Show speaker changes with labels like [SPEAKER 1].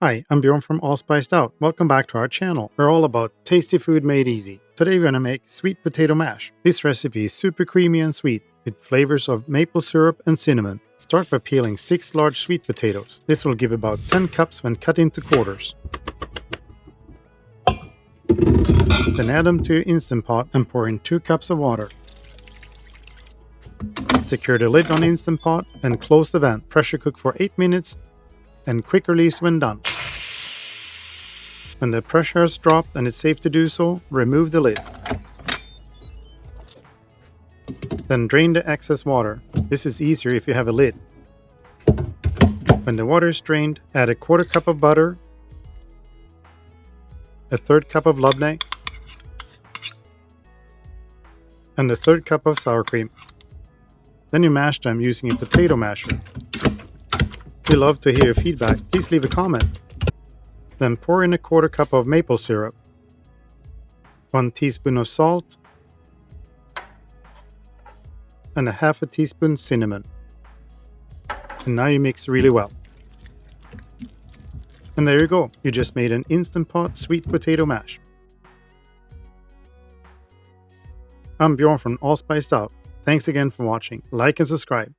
[SPEAKER 1] Hi, I'm Bjorn from All Spiced Out. Welcome back to our channel. We're all about tasty food made easy. Today we're gonna make sweet potato mash. This recipe is super creamy and sweet, with flavors of maple syrup and cinnamon. Start by peeling 6 large sweet potatoes. This will give about 10 cups when cut into quarters. Then add them to your Instant Pot and pour in 2 cups of water. Secure the lid on the Instant Pot and close the vent. Pressure cook for 8 minutes and quick release when done. When the pressure has dropped and it's safe to do so, remove the lid. Then drain the excess water. This is easier if you have a lid. When the water is drained, add a 1/4 cup of butter, a 1/3 cup of labneh, and a 1/3 cup of sour cream. Then you mash them using a potato masher. We love to hear your feedback. Please leave a comment. Then pour in a 1/4 cup of maple syrup, 1 teaspoon of salt, and a 1/2 teaspoon cinnamon. And now you mix really well. And there you go, you just made an Instant Pot sweet potato mash. I'm Bjorn from All Spiced Out. Thanks again for watching. Like and subscribe.